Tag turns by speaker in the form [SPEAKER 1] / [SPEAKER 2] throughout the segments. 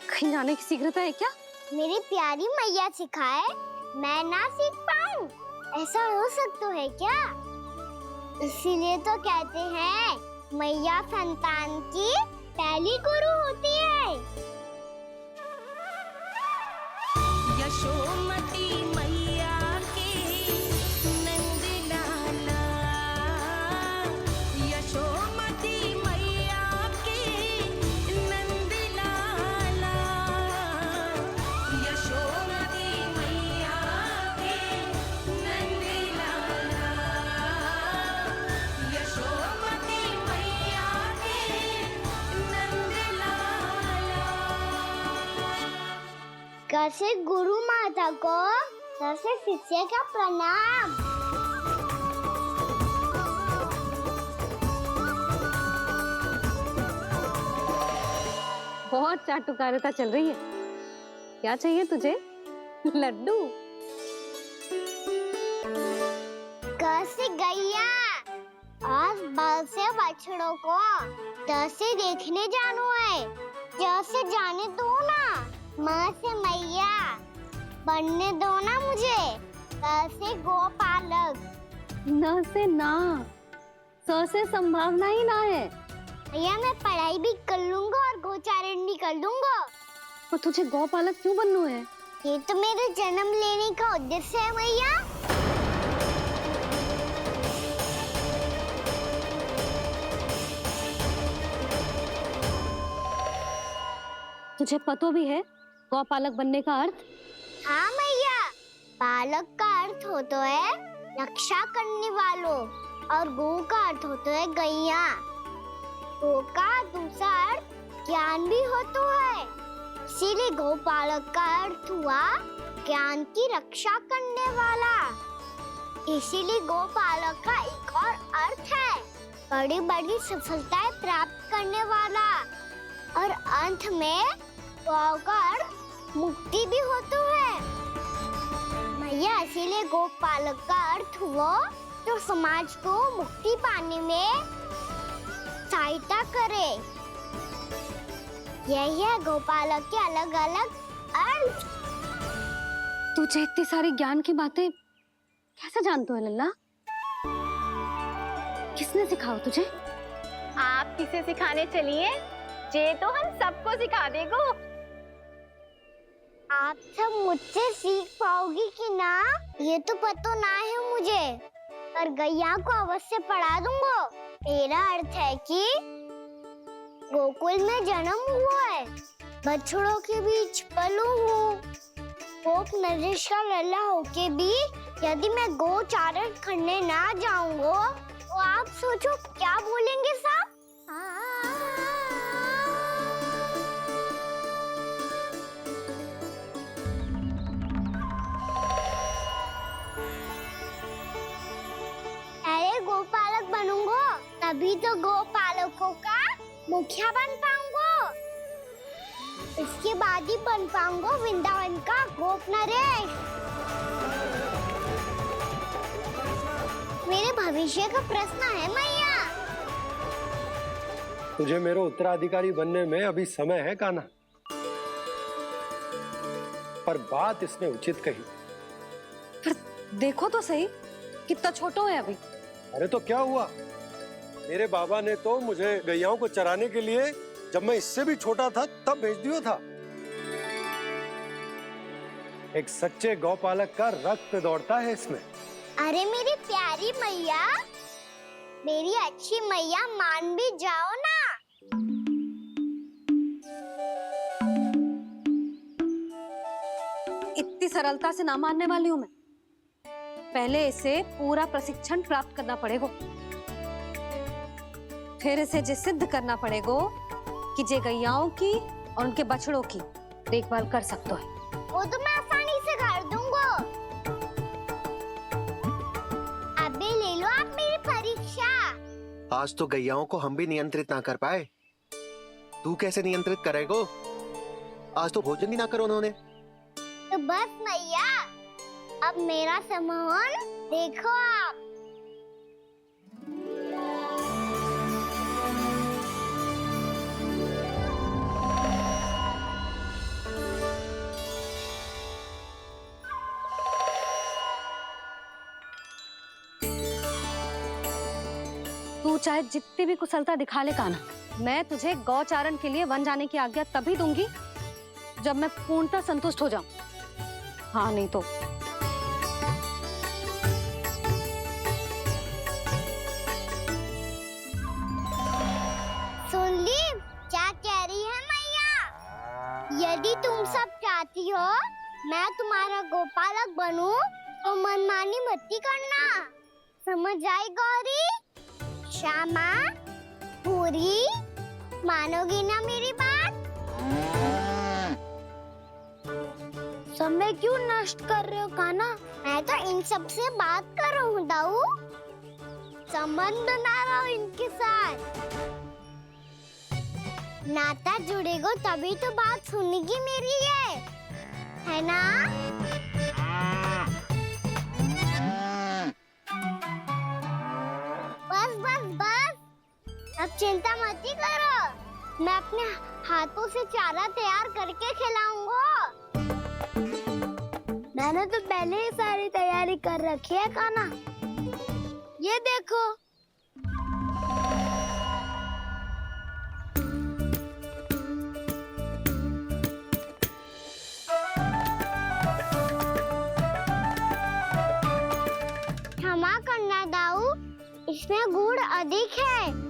[SPEAKER 1] कहीं जाने की शीघ्रता है क्या?
[SPEAKER 2] मेरी प्यारी मैया सिखाए मैं ना सीख पाऊं, ऐसा हो सकता है क्या? इसीलिए तो कहते हैं मैया संतान की पहली गुरु होती है।
[SPEAKER 3] यशोमती मैया के नंद लाला, यशोमती मैया के नंद लाला, यशोमती मैया के नंद लाला, यशोमती मैया के नंद लाला।
[SPEAKER 2] कैसे गुरु माता को सबसे शिष्य का प्रणाम।
[SPEAKER 1] बहुत चाटुकारिता चल रही है। क्या चाहिए तुझे? लड्डू?
[SPEAKER 2] कैसे गैया आज बल से बछड़ों को कैसे देखने जानो है, जैसे जाने दो ना, माँ से मैया बनने दो ना मुझे, कैसे गोपालक।
[SPEAKER 1] न से ना, स से संभावना ही ना है।
[SPEAKER 2] भैया मैं पढ़ाई भी कर लूंगा और गोचारण भी कर लूंगा।
[SPEAKER 1] तो तुझे गौपालक क्यों बनना है?
[SPEAKER 2] ये तो मेरे जन्म लेने का उद्देश्य है भैया।
[SPEAKER 1] तुझे पतो भी है गौपालक बनने का अर्थ?
[SPEAKER 2] हाँ मैया, पालक का अर्थ होता है रक्षा करने वालों और गौ का अर्थ होता है गैया। गौ का दूसरा अर्थ ज्ञान भी होता है, इसीलिए गौपालक का अर्थ हुआ ज्ञान की रक्षा करने वाला। इसीलिए गौपालक का एक और अर्थ है बड़ी बड़ी सफलताएं प्राप्त करने वाला, और अंत में गौ का अर्थ मुक्ति भी होता है। भैया इसीलिए गोपालक का अर्थ हुआ जो समाज को मुक्ति पाने में सहायता करे। यही है गोपालक के अलग अलग अर्थ।
[SPEAKER 1] तुझे इतनी सारी ज्ञान की बातें कैसे जानते हो लल्ला? किसने सिखाओ तुझे?
[SPEAKER 4] आप किसे सिखाने चलिए, जे तो हम सबको सिखा देगो।
[SPEAKER 2] आप सब मुझसे सीख पाओगी कि ना ये तो पता ना है मुझे, पर गैया को अवश्य पढ़ा दूंगा। मेरा अर्थ है कि गोकुल में जन्म हुआ है, बछड़ों के बीच पलू हूँ, गोप नरेश का लल्ला होके भी यदि मैं गोचारण करने ना जाऊंगा तो आप सोचो क्या बोलेंगे साहब? अरे गोपालक बनूंगा तभी तो गोपालकों का मुखिया बन पाऊंगा, इसके बाद ही बन पाऊंगा वृंदावन का गोप नरेश। मेरे भविष्य का प्रश्न है मैया।
[SPEAKER 5] तुझे मेरे उत्तराधिकारी बनने में अभी समय है कान्हा, पर बात इसने उचित कही।
[SPEAKER 1] पर देखो तो सही कितना छोटा है अभी।
[SPEAKER 5] अरे तो क्या हुआ, मेरे बाबा ने तो मुझे गैयाओं को चराने के लिए जब मैं इससे भी छोटा था तब भेज दिया था। एक सच्चे गौपालक का रक्त दौड़ता है इसमें।
[SPEAKER 2] अरे मेरी प्यारी मैया, मेरी अच्छी मैया मान भी जाओ ना।
[SPEAKER 1] इतनी सरलता से ना मानने वाली हूं मैं। पहले इसे पूरा प्रशिक्षण प्राप्त करना पड़ेगा, फिर इसे जे सिद्ध करना पड़ेगा कि जे गैयाओं की और उनके बछड़ों की देखभाल कर सकते है।
[SPEAKER 2] वो तो मैं आसानी से कर दूंगा। अभी ले लो आप मेरी परीक्षा।
[SPEAKER 6] आज तो गैयाओं को हम भी नियंत्रित ना कर पाए, तू कैसे नियंत्रित करेगो? आज तो भोजन ही ना करो उन्होंने।
[SPEAKER 2] तो बस मैया, अब मेरा सम्मान देखो आप।
[SPEAKER 1] तू चाहे जितनी भी कुशलता दिखा ले कान्हा, मैं तुझे गौचारण के लिए वन जाने की आज्ञा तभी दूंगी जब मैं पूर्णतः संतुष्ट हो जाऊं। हाँ नहीं तो
[SPEAKER 2] सुन ली क्या कह रही है मैया? यदि तुम सब चाहती हो मैं तुम्हारा गोपालक बनूं तो मनमानी मत करना, समझ आई गौरी? श्यामा, पूरी, मानोगी ना मेरी बात? समय क्यों नष्ट कर रहे हो कान्हा? मैं तो इन सब से बात कर रहा हूँ दाऊ, संबंध बना रहा हूँ इनके साथ। नाता जुड़ेगा तभी तो बात सुनेगी मेरी है ना? बस बस बस, अब चिंता मत ही करो, मैं अपने हाथों से चारा तैयार करके खिलाऊंगा। मैंने तो पहले ही सारी तैयारी कर रखी है कान्हा, ये देखो। क्षमा करना दाऊ, इसमें गुड़ अधिक है।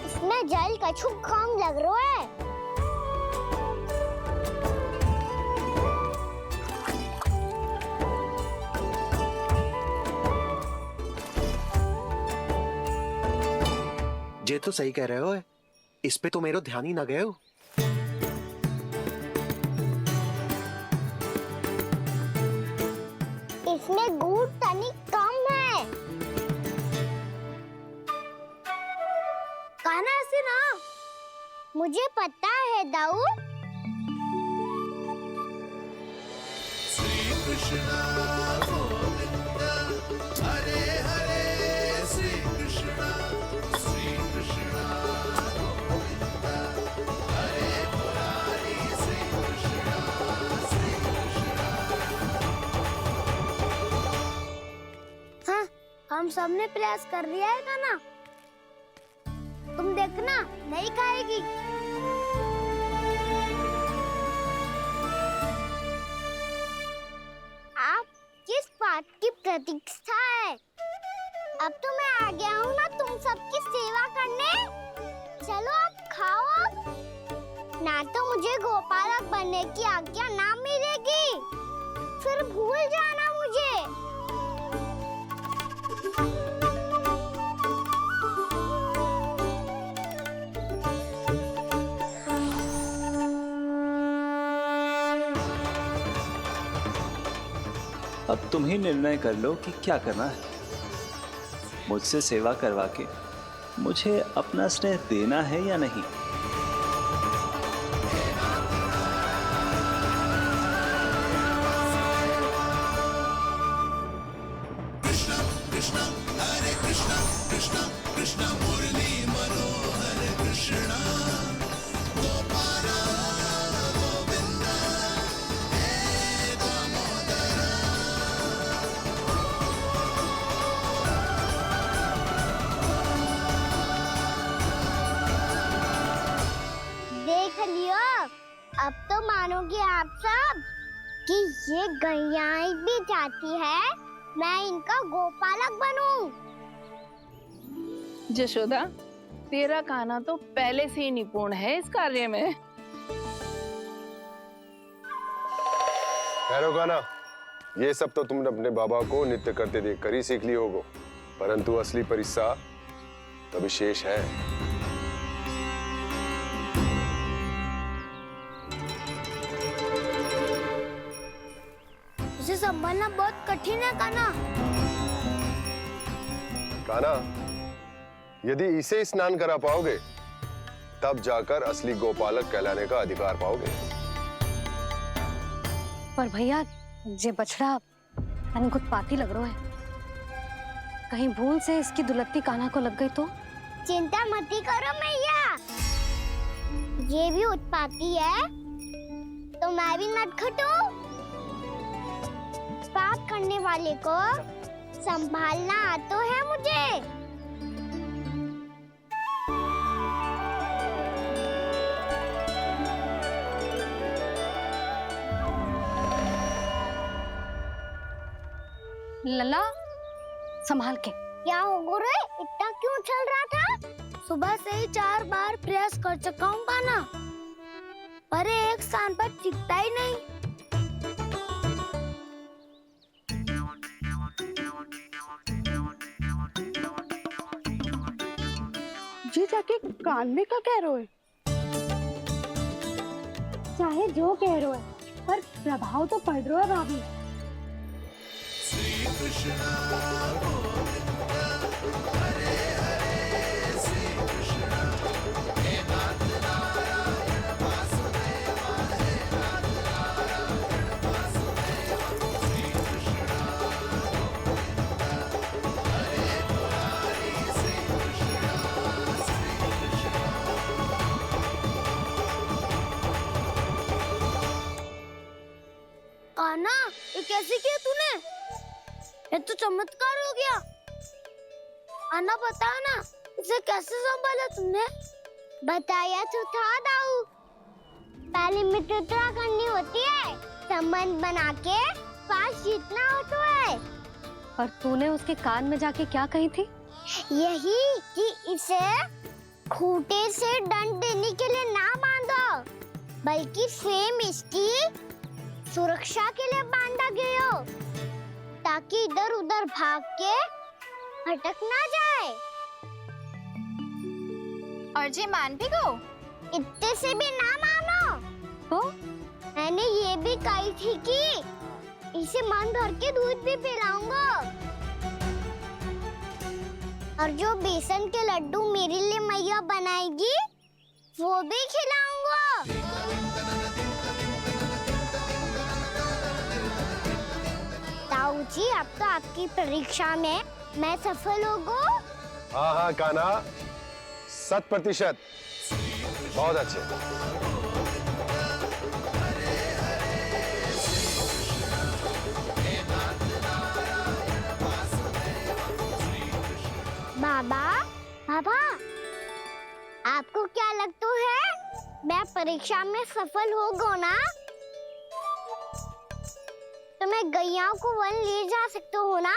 [SPEAKER 2] इसमें जल कछु कम लग रहा है।
[SPEAKER 6] ये तो सही कह रहे हो, इस पे तो मेरो ध्यान ही ना गए हो।
[SPEAKER 2] इसमें गुड़ तनिक कम है। कान्हा ऐसे ना, मुझे पता है दाऊ। हाँ, हम सबने प्रयास कर लिया है कान्हा, तुम देखना नहीं खाएगी। आप किस बात की प्रतीक्षा है? अब तो मैं आ गया हूँ ना तुम सबकी सेवा करने। चलो अब खाओ अब। ना तो मुझे गोपालक बनने की आज्ञा ना मिलेगी, फिर भूल जाना मुझे।
[SPEAKER 7] अब तुम ही निर्णय कर लो कि क्या करना है। मुझसे सेवा करवा के मुझे अपना स्नेह देना है या नहीं।
[SPEAKER 2] देख लियो, अब तो मानोगे आप सब कि ये गैयाएं भी चाहती है मैं इनका गोपालक बनूं।
[SPEAKER 8] जशोदा, तेरा कान्हा तो पहले से ही निपुण है इस कार्य में।
[SPEAKER 9] ठहरो कान्हा, ये सब तो तुमने अपने बाबा को नृत्य करते देख कर ही सीख ली होगो, परंतु असली परिश्रम तो विशेष है।
[SPEAKER 2] उसे संभालना बहुत कठिन है कान्हा।
[SPEAKER 9] कान्हा, यदि इसे स्नान करा पाओगे तब जाकर असली गोपालक कहलाने का अधिकार पाओगे।
[SPEAKER 1] पर भैया, ये बछड़ा तनिक उत्पाती लग रहा है। कहीं भूल से इसकी दुलत्ती कान्हा को लग गई तो?
[SPEAKER 2] चिंता मत करो मैया, ये भी उत्पाती है तो मैं भी नटखट हूँ। पाप करने वाले को संभालना आता है मुझे।
[SPEAKER 1] लला संभाल के।
[SPEAKER 2] क्या हो गुरु, इतना क्यों चल रहा था? सुबह से ही 4 बार प्रयास कर चुका हूँ कान्हा, पर एक स्थान पर टिकता ही नहीं।
[SPEAKER 8] जी जाके कान में का कह रहे हो?
[SPEAKER 1] चाहे जो कह रहे हो पर प्रभाव तो पड़ रहा है भाभी।
[SPEAKER 2] कान्हा, ये कैसे किया तूने? ये तो चमत्कार हो गया। अन्ना बता ना, इसे कैसे संभाला तुमने? बताया तो था दाऊ, पहले मित्रता करनी होती है, संबंध बना के पास जीतना होता है।
[SPEAKER 1] पर तूने उसके कान में जाके क्या कही थी?
[SPEAKER 2] यही कि इसे खूंटे से दंड देने के लिए ना बांधो, बल्कि स्वयं इसकी सुरक्षा के लिए बांधा गया हो, ताकि इधर उधर भाग के भटक ना जाए।
[SPEAKER 4] और जी मान भी गो?
[SPEAKER 2] इतने से भी ना मानो।
[SPEAKER 1] तो
[SPEAKER 2] मैंने ये भी कही थी कि इसे मन भर के दूध भी पिलाऊंगा, और जो बेसन के लड्डू मेरे लिए मैया बनाएगी वो भी खिलाऊंगा। ताऊ जी, अब तो आपकी परीक्षा में मैं सफल होगा।
[SPEAKER 9] हाँ हाँ कान्हा, 100%। बहुत अच्छे।
[SPEAKER 2] बाबा, बाबा, आपको क्या लगता है मैं परीक्षा में सफल होगा ना? तो मैं गैया को वन ले जा सकता हूँ ना?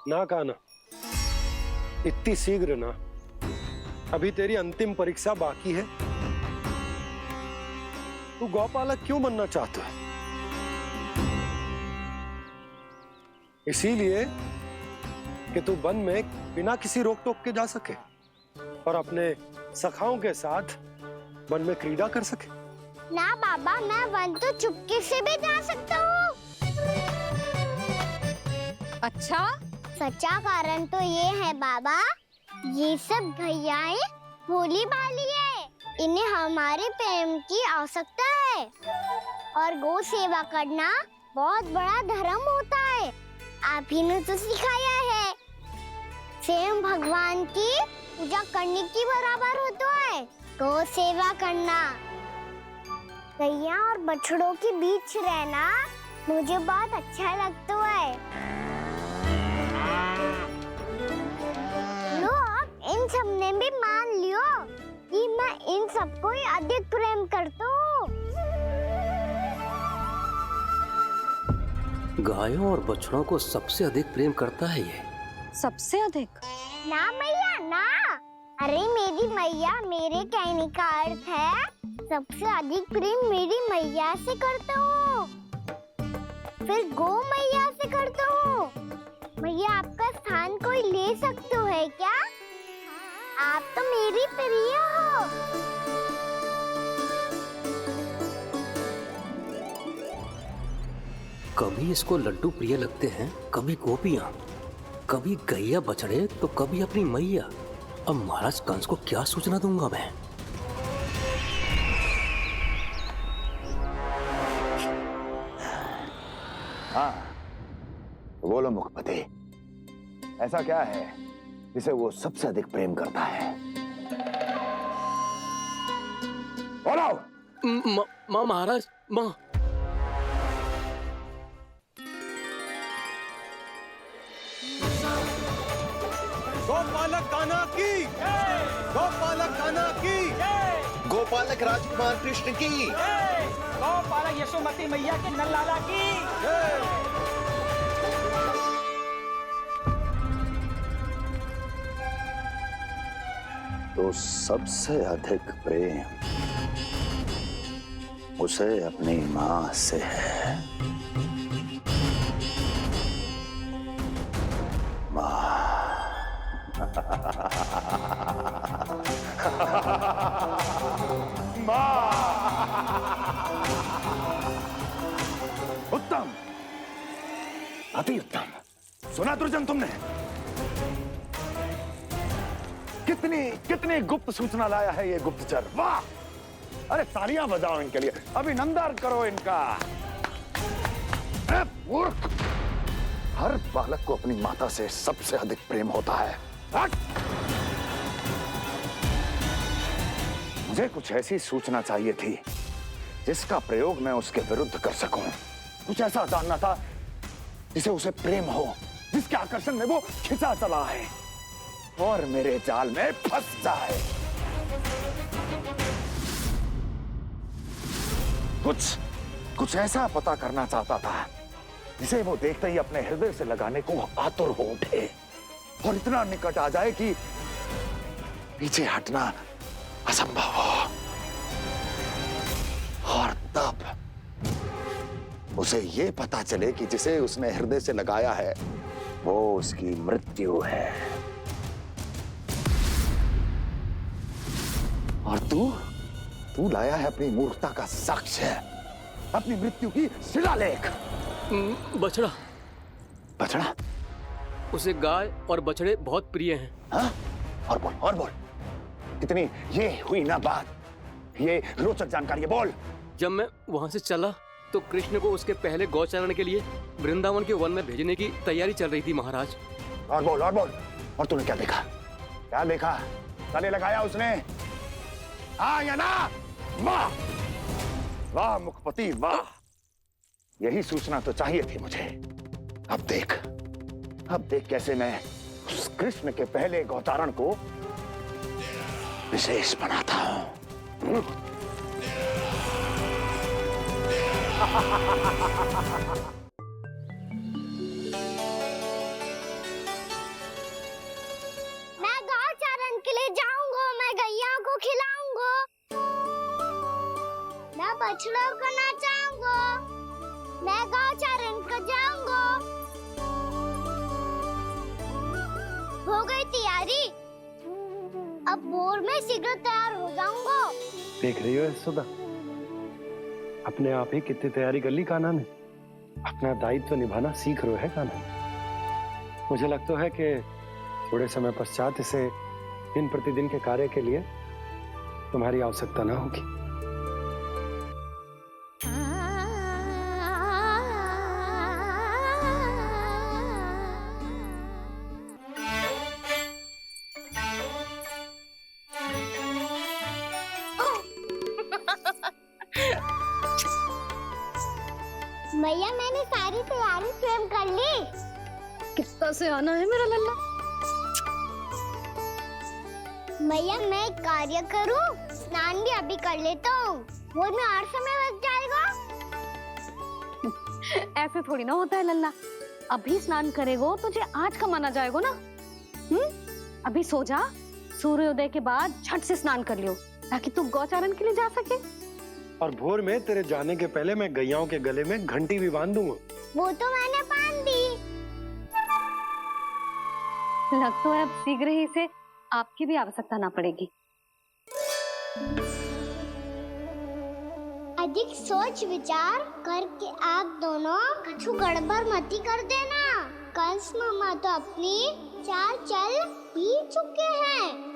[SPEAKER 5] ना कान्हा, इतनी शीघ्र ना, अभी तेरी अंतिम परीक्षा बाकी है। तू गौपालक क्यों बनना चाहता है? इसीलिए कि तू वन में बिना किसी रोक टोक के जा सके और अपने सखाओं के साथ वन में क्रीड़ा कर सके।
[SPEAKER 2] ना बाबा, मैं वन तो चुपके से भी जा सकता हूँ।
[SPEAKER 1] अच्छा,
[SPEAKER 2] सच्चा कारण तो ये है बाबा, ये सब गैयाएं भोली भाली है, इन्हें हमारे प्रेम की आवश्यकता है, और गौ सेवा करना बहुत बड़ा धर्म होता है। आप ही ने तो सिखाया है, स्वयं भगवान की पूजा करने की बराबर होता है गौ सेवा करना। गैया और बछड़ों के बीच रहना मुझे बहुत अच्छा लगता है। लो, अब इन सब ने भी मान लियो कि मैं इन सबको ही अधिक प्रेम करता हूँ।
[SPEAKER 10] गायों और बछड़ों को सबसे अधिक प्रेम करता है ये।
[SPEAKER 1] सबसे अधिक?
[SPEAKER 2] ना मैया ना, अरे मेरी मैया, मेरे कहने का अर्थ है सबसे अधिक प्रेम मेरी मैया से करता हूँ, फिर गौ मैया से करता हूँ। मैया, आपका स्थान कोई ले सकते है क्या? आप तो मेरी प्रिय हो।
[SPEAKER 10] कभी इसको लड्डू प्रिय लगते हैं, कभी गोपियां, कभी गैया बछड़े, तो कभी अपनी मैया। अब महाराज कंस को क्या सूचना दूंगा मैं?
[SPEAKER 11] हाँ, बोलो मुखपति, ऐसा क्या है जिसे वो सबसे अधिक प्रेम करता है? बोलो।
[SPEAKER 10] माँ महाराज, माँ।
[SPEAKER 5] गोपालक कान्हा की, गोपालक कान्हा की,
[SPEAKER 6] गोपालक राजकुमार कृष्ण की,
[SPEAKER 12] गोपालक यशोमती मैया के नल्लाला की।
[SPEAKER 11] तो सबसे अधिक प्रेम उसे अपनी मां से है। उत्तम, अति उत्तम। सुना दुर्जन तुमने? कितनी कितनी गुप्त सूचना लाया है ये गुप्तचर। वाह! अरे तालियां बजाओ इनके लिए, अभिनंदन करो इनका। मूर्ख! हर बालक को अपनी माता से सबसे अधिक प्रेम होता है। हट! मुझे कुछ ऐसी सूचना चाहिए थी जिसका प्रयोग मैं उसके विरुद्ध कर सकूं। कुछ ऐसा जानना था जिसे उसे प्रेम हो, जिसके आकर्षण में वो खिंचा चला है और मेरे जाल में फंस जाए। कुछ ऐसा पता करना चाहता था जिसे वो देखते ही अपने हृदय से लगाने को आतुर हो उठे और इतना निकट आ जाए कि पीछे हटना असंभव हो। और तब उसे ये पता चले कि जिसे उसने हृदय से लगाया है वो उसकी मृत्यु है। और तू लाया है अपनी मूर्खता का साक्ष्य, अपनी मृत्यु की शिलालेख।
[SPEAKER 10] बछड़ा।
[SPEAKER 11] बछड़ा?
[SPEAKER 10] उसे गाय और बछड़े बहुत प्रिय हैं।
[SPEAKER 11] हाँ? और बोल। कितनी ये हुई ना बात, ये रोचक जानकारी है, बोल।
[SPEAKER 10] जब मैं वहां से चला तो कृष्ण को उसके पहले गौचारण के लिए वृंदावन के वन में भेजने की तैयारी चल रही थी महाराज।
[SPEAKER 11] और बोल। और तूने क्या देखा? क्या देखा? गले लगाया उसने? हाँ या ना? वाह वाह मुखपति वाह, यही सूचना तो चाहिए थी मुझे। अब देख कैसे मैं उस कृष्ण के पहले गौचारण को विशेष बनाता हूं।
[SPEAKER 2] मैं गौचारण के लिए जाऊंगा, मैं गैया को खिलाऊंगा, मैं बछड़ों को नचाऊंगा, मैं गौचारण को जाऊंगा। हो गई तैयारी, अब भोर में शीघ्र तैयार हो जाऊंगा।
[SPEAKER 5] देख रही हो सुधा, अपने आप ही कितनी तैयारी कर ली कान्हा ने। अपना दायित्व निभाना सीख रहे है कान्हा। मुझे लगता है कि थोड़े समय पश्चात इसे दिन प्रतिदिन के कार्य के लिए तुम्हारी आवश्यकता ना होगी।
[SPEAKER 2] मैया मैंने सारी तैयारी स्वयं कर ली।
[SPEAKER 1] कितना से आना है मेरा लल्ला?
[SPEAKER 2] मैया मैं एक कार्य करूं, स्नान भी अभी कर लेता हूँ, वो में और समय लग जाएगा।
[SPEAKER 1] ऐसे थोड़ी ना होता है लल्ला, अभी स्नान करेगो तुझे आज कमाना जाएगो ना। अभी सो जा, सूर्योदय के बाद झट से स्नान कर लियो ताकि तू गौचारण के लिए जा सके।
[SPEAKER 5] और भोर में तेरे जाने के पहले मैं गैयाओं के गले में घंटी भी बांध दूंगा।
[SPEAKER 2] वो तो मैंने बांध दी।
[SPEAKER 1] लग तो है अब शीघ्र ही से आपकी भी आवश्यकता ना पड़ेगी।
[SPEAKER 2] अधिक सोच विचार करके आप दोनों कछु गड़बड़ मती कर देना। कंस मामा तो अपनी चाल चल ही चुके हैं।